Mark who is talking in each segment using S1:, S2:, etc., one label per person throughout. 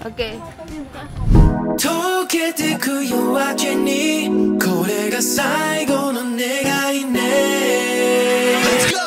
S1: Okay.
S2: 溶けてく夜明けにこれが最後の願いね Let's go!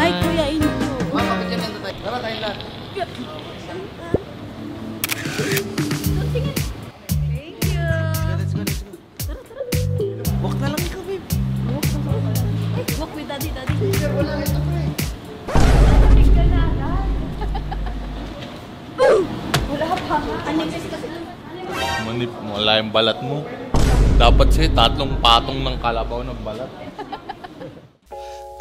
S1: Ay, Kuya Inyo.
S3: Tara tayo lahat.
S1: Thank you.
S3: Let's go. Walk na lang ikaw, babe.
S1: Walk with daddy.
S3: Wala ito, pre.
S1: Wala pa. Anipis kasi.
S4: Manip, wala yung balat mo. Dapat siya tatlong patong ng kalabaw ng balat.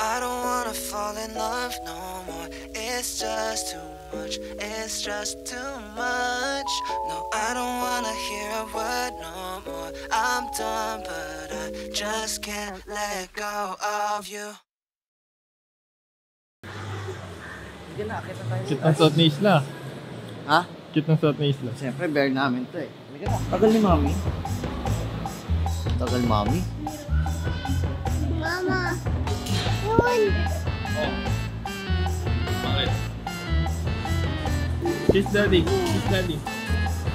S2: I don't wanna fall in love no more. It's just too much. It's just too much. No, I don't wanna hear a word no more. I'm done, but I just can't let go of you.
S3: Sige na, akit na tayo.
S4: Cute ang suot ni Isla.
S3: Ha?
S4: Cute ang suot ni Isla.
S3: Siyempre, bear namin to eh. Sige na. Tagal ni Mami. Tagal, Mami.
S5: Mama, yun.
S4: Bakit? Kiss daddy. Kiss daddy.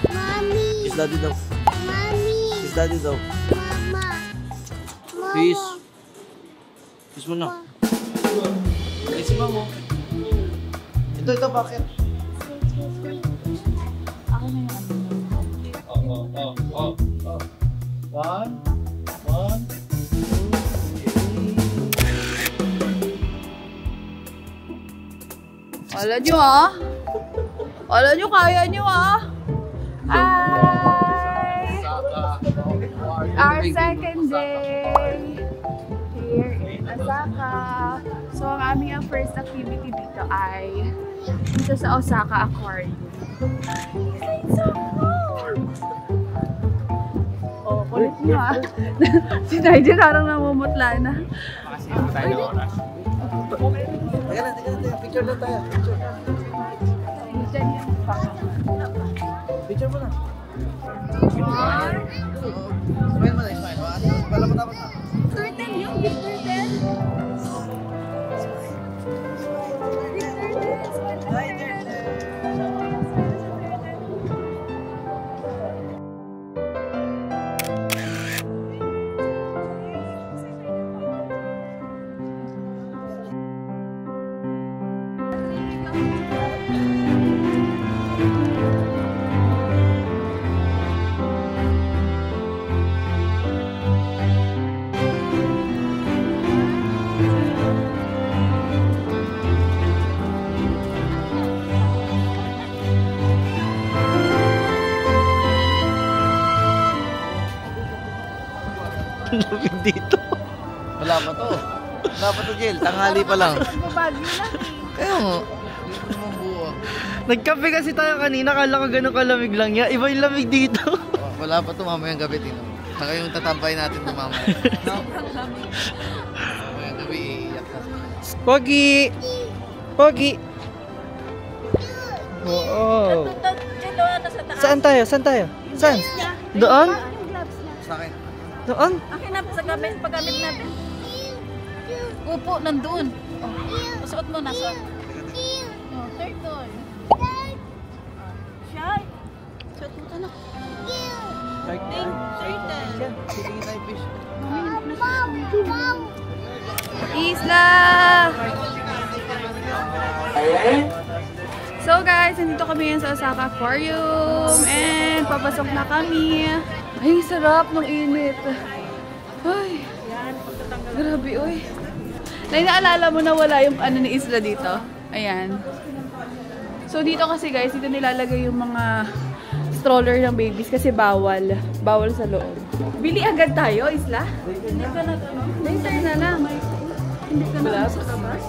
S5: Mami,
S3: Kiss daddy daw.
S5: Mami,
S3: Kiss daddy daw.
S5: Mama, Mama.
S3: Kiss. Kiss mo na. Kiss mo mo. Ito, bakit?
S1: Ako na yung ano.
S4: One.
S1: Wala nyo ah. Wala nyo, kaya nyo ah. Hi! Our second day here in Osaka. So, ang aming first activity dito ay dito sa Osaka Aquarium. It's so cool! Oh, kulit nyo ah. Si Nigel parang namumutla na.
S3: Teka na. Picture na tayo. Picture mo na. Smile mo na, smile. Wala mo tapos na.
S1: Curtain yung big curtain.
S3: Lamig dito. Wala pa to. Jel. Tanghali pa lang.
S1: Babagyo lang eh.
S3: Kaya nga. Nagkape kasi tayo kanina. Kala ko ganun kalamig lang yan. Iba yung lamig dito. Wala pa to mamayang gabi. Saka yung tatampay natin ito mamaya.
S1: Sobrang lamig.
S3: Mamayang gabi iiyak ka.
S6: Pogi! Pogi! Oo. Saan tayo? Saan tayo? Saan? Doon?
S3: Sa akin.
S6: Doon?
S1: Akin na sa gamit, paggamit natin. Upo, nandun. Oh, pasuot mo, nasa. Oh, turtle. Shark. Suot mo ka na. Turtle.
S3: Sige tayo fish.
S1: Isla! So guys, nandito kami ngayon sa Osaka Aquarium and papasok na kami. Ay, sarap ng init.
S7: Grabe, uy. Naalala mo na wala yung ano ni Isla dito? Ayan. So dito kasi guys, dito nilalagay yung mga stroller ng babies kasi bawal. Bawal sa loob. Bili agad tayo, Isla? Later na lang. Hindi ka na sa labas?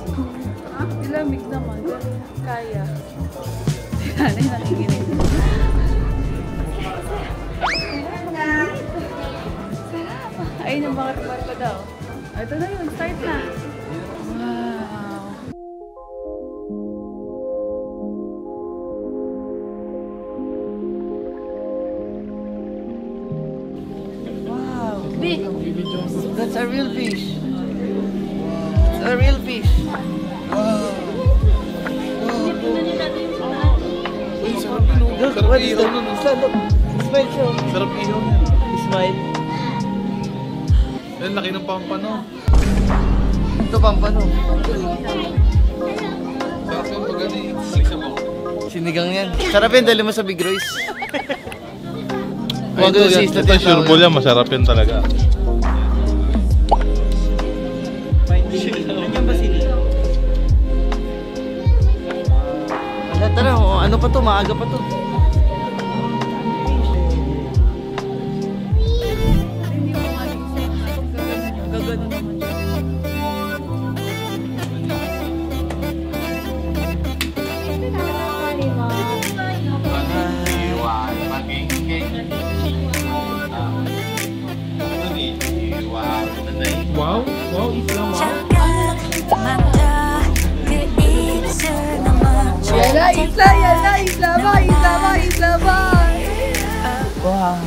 S7: Ha? Ilamig naman. Kaya. Nanay nakikinig. Sarap. Ayun yung mga pa daw. Ito na yun. Start na. Wow.
S3: Wow.
S7: Big.
S3: That's a real fish. It's a real fish. Wow. Look, what is that? Look. Smile siya.
S4: Sarap ihaw.
S3: Smile.
S4: Ang laki ng pampano.
S3: Ito pampano.
S4: Sarap yung pag-ani. Salisa mo.
S3: Sinigang yan. Sarap yan, dali mo sa Big Royce.
S4: Ay, ito sure ball yan. Masarap yan talaga.
S3: Nandiyan ba sila? Tara, ano pa to? Maaga pa to.
S4: Wow, wow, Isla, wow.
S7: Isla ba?
S3: Wow.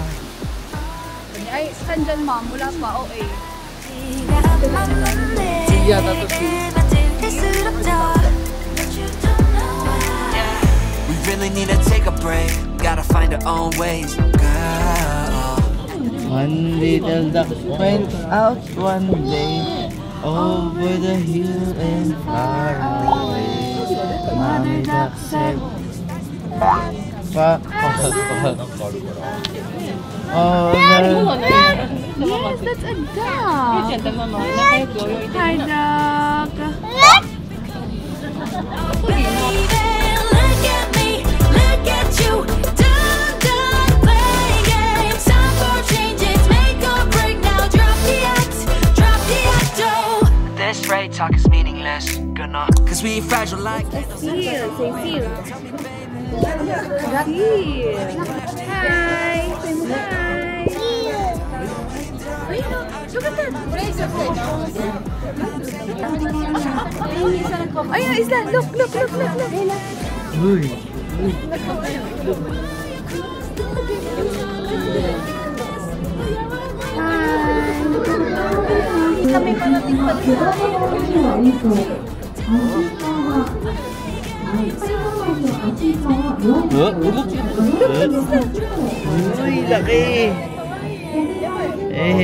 S7: Ay, saan dyan, ma'am? Wala pa, OA.
S3: Sige, tatos.
S2: We really need to take a break. Gotta find our own ways, girl.
S3: One little duck went out one day over the hill and far away. Mommy duck said, oh,
S7: Yes, that's a duck. Hi, duck.
S2: This straight talk is meaningless, gonna. Cause we fragile like.
S7: Seal, say seal. Seal. Hi. Say hi. Look at that. Ayun, Isla. Look.
S3: uy.
S7: Kami parating pa
S3: Uy, laki. Eh.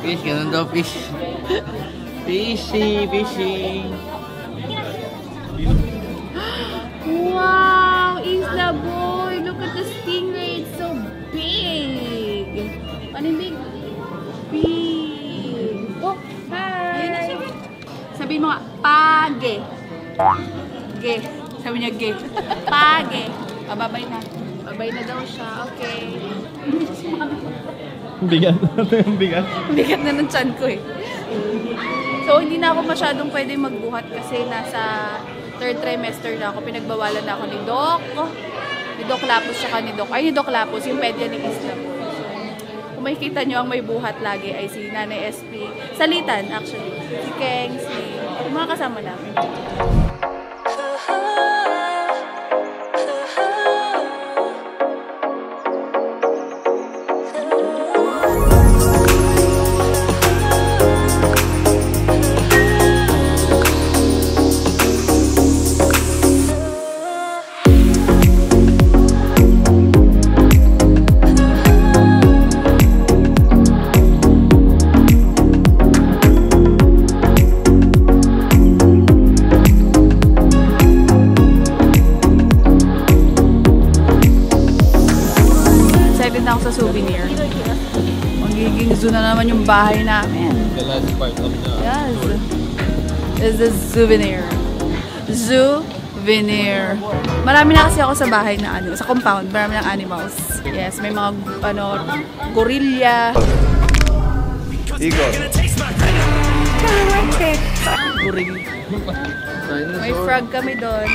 S3: Fish, ganun daw fish. Fishy.
S7: Wow, Isla boy, look at the stingray. It's so big. Ano yung big? Big. Oh, hi. Sabihin mo nga, page. Ge. Sabi niya ge. Page. Babay na. Babay na daw siya. Okay.
S4: Bigat. Bigat.
S7: Bigat na ng tiyan ko eh. So, hindi na ako masyadong pwede magbuhat kasi nasa 3rd trimester na ako. Pinagbawalan na ako ni Doc. Ni Doc Lapus siya ni Doc. Ay, ni Doc Lapus, yung pedya ni Isla. So, kung makikita nyo ang may buhat lagi ay si Nanay SP. Salitan, actually. Si Keng, yung mga kasama namin. yung bahay namin.
S4: The last part of the
S7: Yes. This is souvenir. Souvenir. Marami na kasi ako sa bahay na sa compound. Marami ng animals. Yes, may mga gorilla.
S3: Eagle.
S7: Gorilla. May frog kami doon.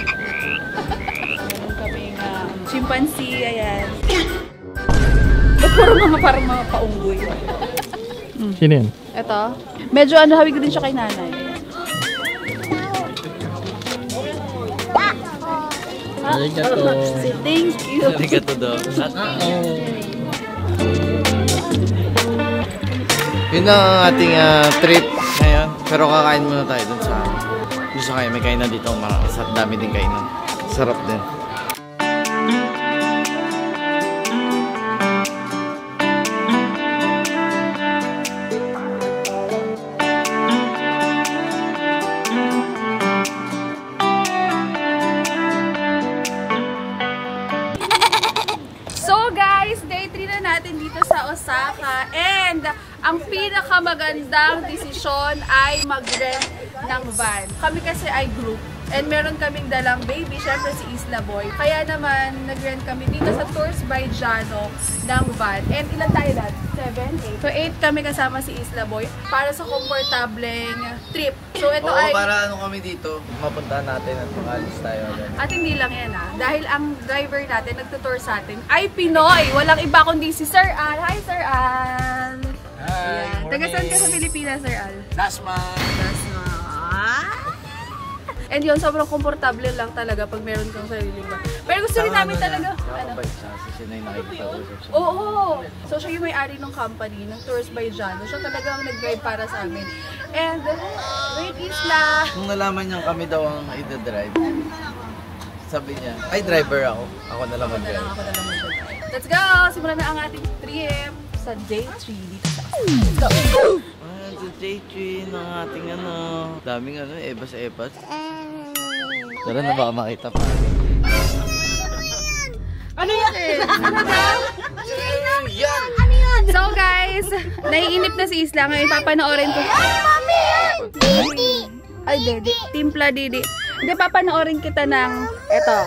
S7: Meron kaming chimpanzee, ayan. Puro mga parang mga paunggoy.
S4: Sino yan?
S7: Ito. Medyo hawig ko din siya kay nanay.
S3: Arigato.
S7: Thank you.
S3: Arigato daw. Yun ang ating trip ngayon. Pero kakain muna tayo dun sa kain. May kainan dito. At dami din kainan. Sarap din.
S7: Natin dito sa Osaka, and ang pinakamagandang desisyon ay mag-rent ng van. Kami kasi ay group and meron kaming dalang baby, syempre si Isla Boy. Kaya naman nag-rent kami dito sa Tours by Jano ng van. And ilan tayo lahat? 7, 8. So 8 kami kasama si Isla Boy para sa komportableng trip. So ito ay
S3: para ano kami dito, mapuntahan natin at makalis tayo.
S7: At hindi lang yan dahil ang driver natin nagtutour sa atin ay Pinoy. Walang iba kundi si Sir Al. Hi Sir Al! Hi! Taga saan ka sa Pilipinas, Sir Al?
S3: Dasman!
S7: And yun, sobrang komportable lang talaga pag meron kang sariling van. Pero gusto rin namin talaga. Oo! So siya yung may-ari ng company, ng Tours by Jano. Siya talaga ang nag-drive para sa amin. And, wait Isla!
S3: Nung nalaman niyang kami daw ang i-drive, sabi niya, ay driver ako. Ako na lang mag-drive.
S7: Let's go! Simulan na ang ating trip sa day 3 dito sa Let's go!
S3: Sa day 3 ng ating daming ebas-ebas. Tara na baka makita pa.
S7: Ano yan? Ano daw? So guys, naiinip na si Isla. Ngayon papanoorin ko. Ay, Dede. Timpla, Dede. Hindi, papanoorin kita ng ito.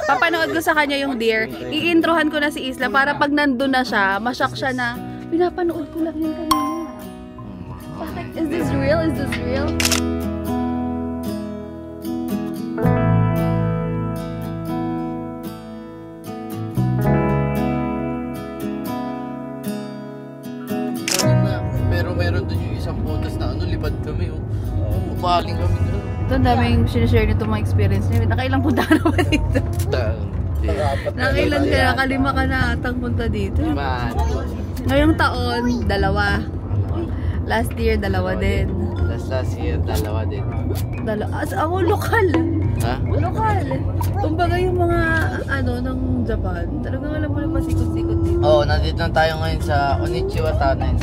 S7: Papanood ko sa kanya yung deer. I-introhan ko na si Isla para pag nandun na siya, mashock siya na pinapanood ko lang yan kanina. Bakit? Is this real? Is this real?
S3: Pero meron dun yung isang photos na lipad kami. Upaling kami doon.
S7: Ito, ang daming sinishare nito mga experience niya. Nakailang punta ka na ba dito? Nakailan ka, nakalima ka na atang punta dito. Ngayong taon, 2. Last year, 2 din.
S3: Last year, 2 din.
S7: Ako, lokal.
S3: Ha?
S7: Lokal. Kumbaga yung mga, ng Japan. Talagang alam mo na pasikot-sikot dito.
S3: Oo, nandito na tayo ngayon sa Onichiwa Tunnel.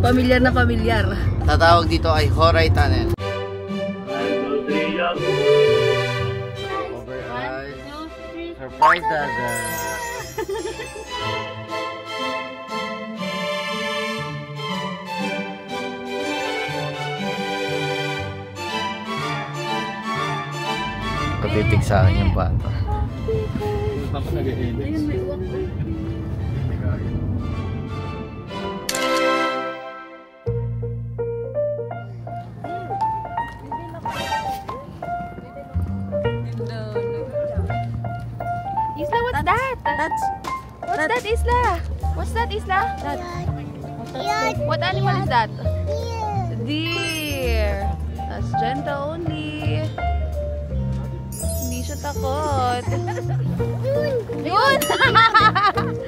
S7: Pamilyar na pamilyar.
S3: Tatawag dito ay Horai Tunnel. Over eyes. Surprise, Dada. Patitig sa akin yung bata.
S7: Ayun, may uwak ko. Isla, what's that? What's that, Isla? What's that, Isla? What animal is that? Deer. That's gentle only. Hindi siya takot. Yun!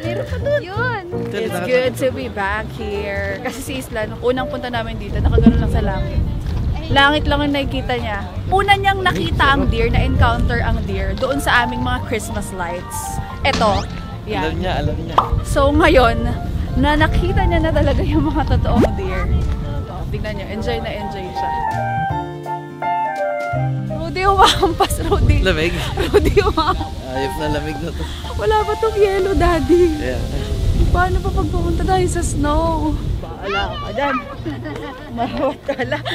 S7: Meron pa dun. Yun! It's good to be back here. Kasi si Isla, nung unang punta namin dito, nakagano lang sa langit. Langit lang ang nakikita niya. Una niyang nakita ang deer, na-encounter ang deer doon sa aming mga Christmas lights. Eto. Yan.
S3: Alam niya.
S7: So ngayon, na nakita niya na talaga yung mga totoong deer. Tingnan niyo, enjoy na enjoy siya. Rudy, umakampas, Rudy.
S3: Lamig?
S7: Rudy, umakampas.
S3: Ayop na lamig na to.
S7: Wala ba tong yellow, Daddy?
S3: Yeah.
S7: Paano pa pag pumunta tayo sa snow? Baala ka dyan. Marawat ka lang.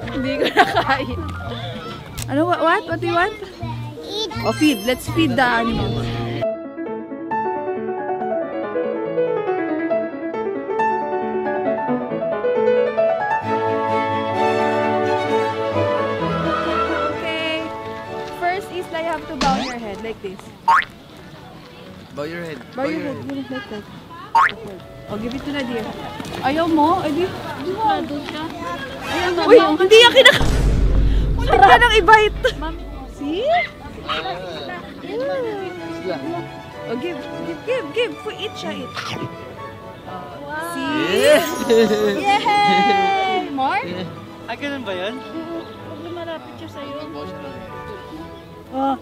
S7: Hindi ko na kaya. Ano, what? What do you want? Oh, feed. Let's feed the animals. Okay. First is like you have to bow your head like this.
S3: Bow your head.
S7: Bow your head. Like that. Oh, give it to Nadir. Ayaw mo? Edi, di mo. Uy, hindi yan kinaka... Ulit ka nang i-bite. See? Oh, give. Eat siya, eat. See? Yay! More?
S6: Ah, ganun ba yun?
S1: Huwag na marapit siya sa'yo.
S7: Oh.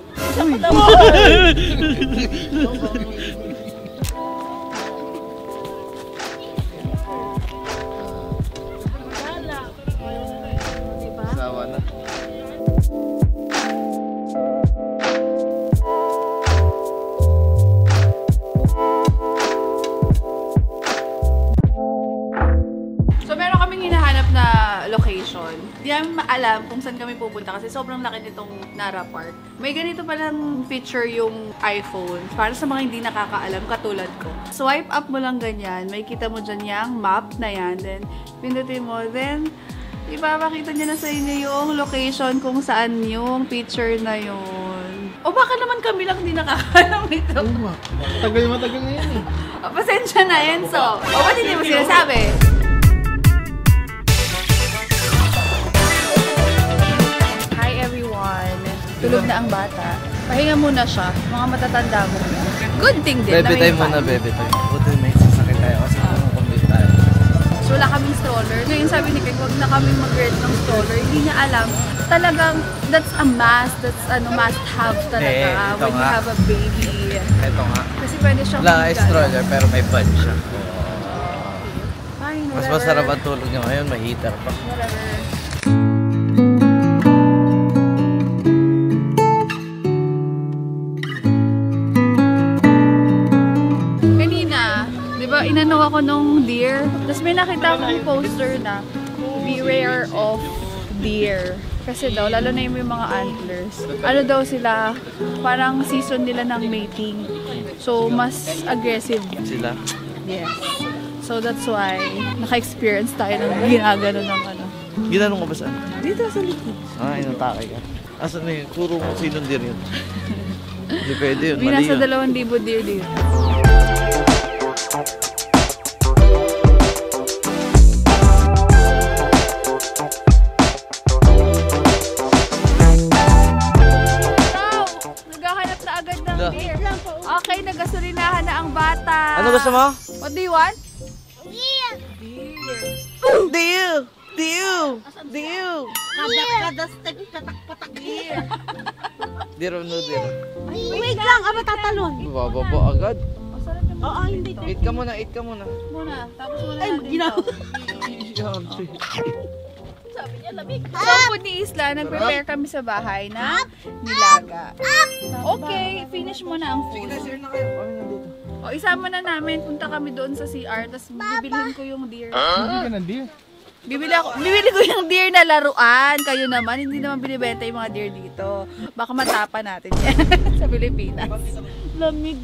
S3: Sawa na.
S7: So, meron kaming hinahanap na location. Di namin maalam kung saan kami pupunta kasi sobrang laki nitong Nara Park. May ganito palang feature yung iPhone para sa mga hindi nakakaalam katulad ko. Swipe up mo lang ganyan, may kita mo dyan yung map na yan. Then, pindutin mo. Then, ipapakita niya na sa inyo yung location kung saan yung picture na yun. O baka naman kami lang hindi nakakaalam ito.
S3: Matagal na yan eh.
S7: O, pasensya na, Enzo. O, ba't hindi mo sinasabi? Hi everyone. Tulog na ang bata. Pahinga muna siya. Mga matatanda mo. Good thing din
S3: Bebe
S7: na may
S3: time
S7: fan.
S3: muna, bebe time. Buti may sasakit tayo kasi kung tayo.
S7: So wala kaming stroller. Ngayon sabi ni Kek, wag na kaming mag-rent ng stroller. Hindi niya alam. Talagang, that's a must. That's must-have talaga when you have a baby.
S3: Ito nga.
S7: Kasi pwede siyang
S3: Wala ay stroller pero may bed siya.
S7: Fine,
S3: Mas
S7: whatever.
S3: masarap ang tulog niya ngayon, may heater pa.
S7: Whatever. Kanina, di ba, inano ako nung deer. Tapos may nakita akong poster na beware of deer. Kasi daw, lalo na yung mga antlers. Ano daw sila, parang season nila ng mating. So, mas aggressive.
S3: Sila.
S7: Yes. So, that's why naka-experience tayo ng ginagano ng ano.
S3: Ginanong ka ba saan?
S7: Dito sa likod.
S3: Ah, inatake ka. Asan na yun? Turo mo sinong deer yun. Hindi pwede yun,
S7: May
S3: mali
S7: nasa
S3: yun.
S7: 2,000 deer dito. Naghahanap na agad ng deer. Okay, nagasolinahan na ang bata.
S3: Ano gusto mo?
S7: What do you want?
S5: Deer.
S7: Deer.
S3: Deer! Deer!
S1: Kada step, patak-patak here.
S3: Deer o no deer?
S1: Wait lang, aba tatalon.
S3: Bababa agad.
S1: Oo, hindi.
S3: Eat ka muna, eat ka muna.
S7: Muna, tapos muna
S1: Ay,
S7: natin
S1: ginawa.
S7: ito. Sabi niya, lamig. So, po ni Isla, nag-prepare kami sa bahay na nilaga. Okay, finish mo na ang food.
S3: Share na kayo. Kami na dito.
S7: O, isama na namin. Punta kami doon sa CR, tapos bibilhin ko yung deer.
S3: Hindi ka ng deer?
S7: Bibili ko yung deer na laruan. Kayo naman, hindi naman binibenta yung mga deer dito. Baka matapa natin yan sa Pilipinas. Lamig.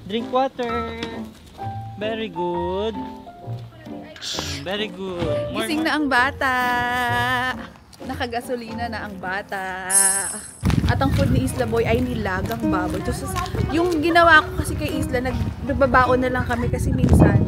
S6: Drink water. Very good. Very good.
S7: Gising na ang bata. Nakagasolina na ang bata. At ang food ni Isla Boy ay nilagang baboy. So, yung ginawa ko kasi kay Isla, nagbabaon na lang kami kasi minsan,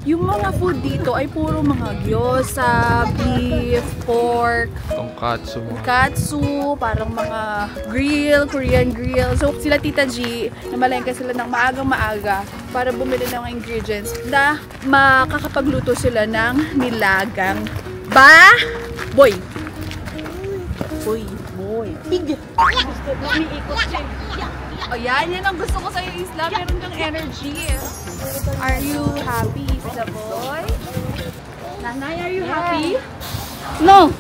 S7: yung mga food dito ay puro mga gyoza, beef, pork,
S4: Tongkatsu mo.
S7: katsu, parang mga grill, Korean grill. So, sila Tita G, namalengke sila ng maagang-maaga para bumili ng mga ingredients na makakapagluto sila ng nilagang baboy. Boy.
S1: Big. Umiikot siya.
S7: O yan ang gusto ko sa'yo, Isla. Meron kang energy. Are you happy, Isla Boy? Nanay, are you happy?
S1: No.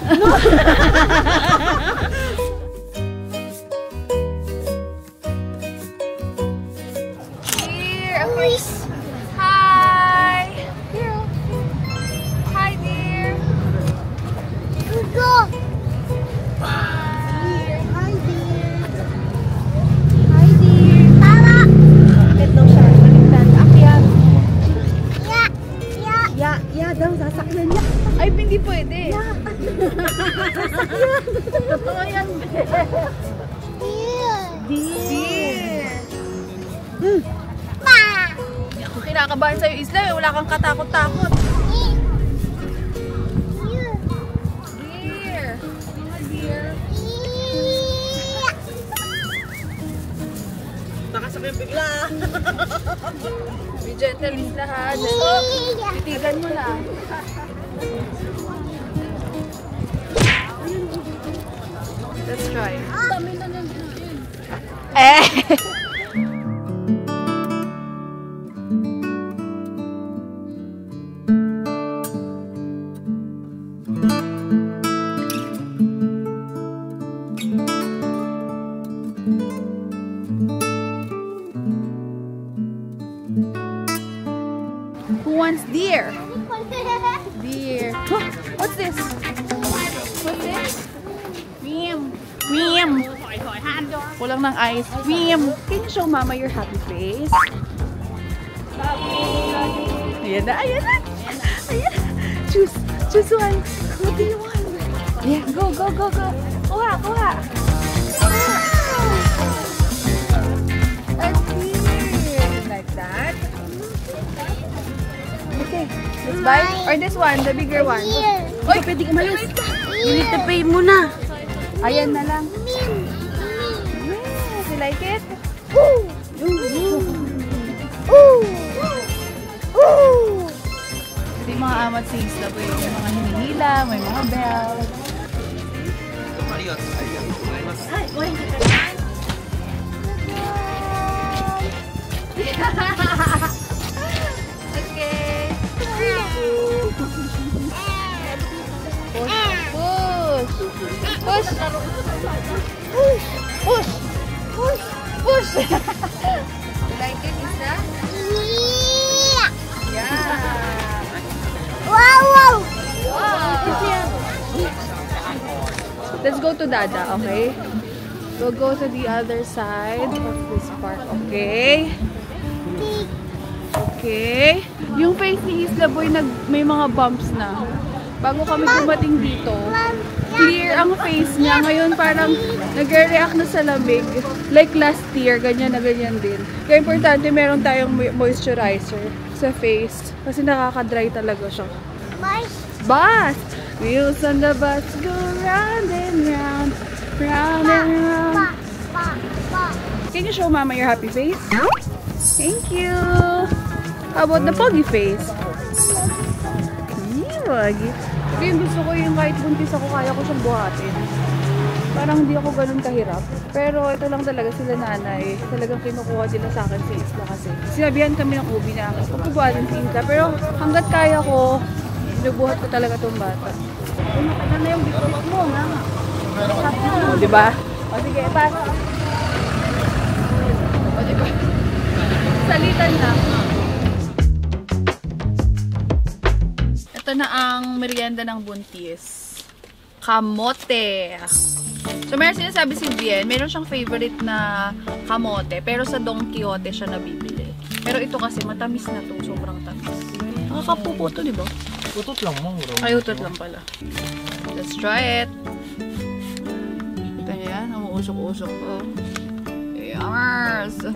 S8: Yeah daw, sasakyan niya.
S7: Ay, hindi pwede.
S1: Totoo yan.
S7: Deer.
S5: Pa!
S7: Hindi ako kinakabahan sa'yo, Isla. Wala kang katakot-takot. Deer. Mga deer.
S6: Baka sabihin bigla.
S7: Be gentle, Isla, ha? Titigan mo lang. Let's try.
S1: Dami na nandiyan.
S7: Who wants deer? Deer. Huh? What's this? What's this? Meow. Meow. Kulang ng ice. Meow. Can you show Mama your happy face? Ayan na, ayan na. Ayan. Choose one. What do you want? Yeah, go. Kuha. A deer. Like that. Okay, let's buy. Or this one, the bigger one. Oy, pwede umalis.
S8: You need to pay muna.
S7: Ayan na lang. Yes, you like it? Ito yung mga amat sa isla po yun. May mga hinihila, may mga bell. Okay. Push. You like it, Isla? Yeah.
S5: Wow!
S7: Let's go to Dada, okay? We'll go to the other side of this park, okay? Okay. Yung face ni Isla Boy may mga bumps na. Bago kami dumating dito, clear ang face niya. Ngayon parang nagre-react na sa lamig. Like last year, ganyan na ganyan din. Kaya importante meron tayong moisturizer sa face. Kasi nakaka-dry talaga siya. Bus! Wheels on the bus go round and round. Round and round. Can you show Mama your happy face? Thank you! How about the poggy face? Poggy. Ito yung gusto ko yung kahit buntis ako, kaya ko siyang buhatin. Parang hindi ako ganun kahirap. Pero ito lang talaga sila nanay. Talagang kinukuha nila sa akin sa isla kasi. Sinabihan kami ng ubi na pagbubuhatin si Inka. Pero hanggat kaya ko, binubuhat ko talaga itong bata.
S8: Matagal na yung biscuit mo, nga.
S7: O, diba? O, sige, pass. O, diba? Salitan na. Ito na ang merienda ng buntis. Kamote. So, meron sinasabi si Bien, meron siyang favorite na kamote, pero sa Don Quixote siya nabibili. Pero ito kasi matamis na to, sobrang tamis. Nakakapupo to, diba?
S3: Utot lang mo.
S7: Ay, utot lang pala. Let's try it. Ito niya yan, umuusok-usok ko. Yummers!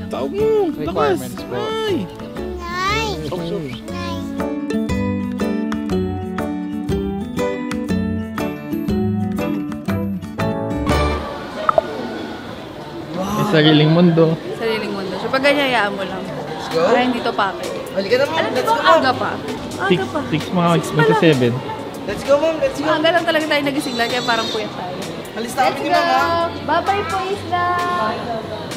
S3: Tawag mo.
S4: Requirements po. May sariling mundo.
S7: Sariling mundo. So, pag ganyayaan mo lang. Para hindi to packet.
S6: Halika na, ma'am.
S7: Alam
S6: Let's
S7: mo,
S6: go, ma'am.
S7: aga pa. Aga pa.
S4: 6 mga
S7: Six pa lang.
S4: 7.
S6: Let's go, ma'am. Let's go.
S7: Aga lang talaga tayo nagising lang, kaya parang puyat tayo.
S6: Alis na
S7: Let's
S6: kami ni
S7: go!
S6: mama.
S7: Bye-bye po, Isla!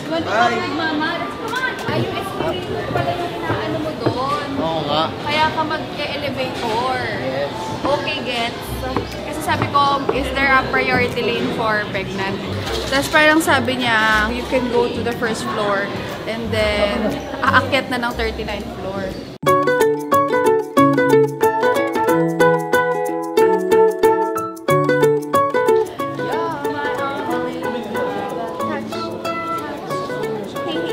S7: You want to come with Mama? Let's come on! Ay, yung escalator pala yung inaano mo doon.
S3: Oo nga.
S7: Kaya ka mag-elevator.
S3: Yes.
S7: Okay, gets. Kasi sabi ko, is there a priority lane for pregnant? Tapos parang sabi niya, you can go to the first floor and then aakyat na ng 39th floor. Thank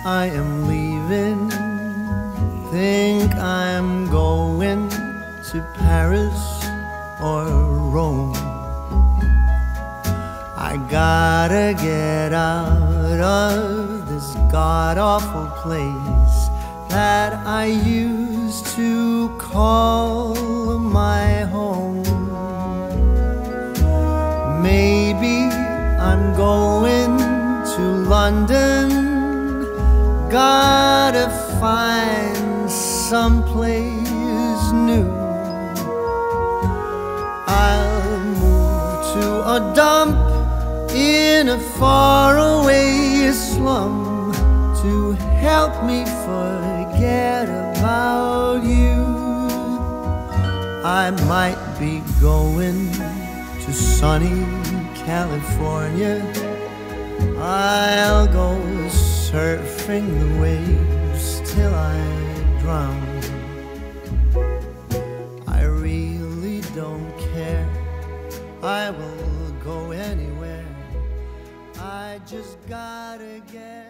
S2: I am leaving. Think I'm going to Paris or Rome. I gotta get out of this god-awful place that I used to call my home. Maybe I'm going to London. Gotta find someplace new. I'll move to a dump in a faraway slum to help me forget about you. I might be going to sunny California. I'll go surfing the waves till I drown. I really don't care. I will go anywhere. I just gotta get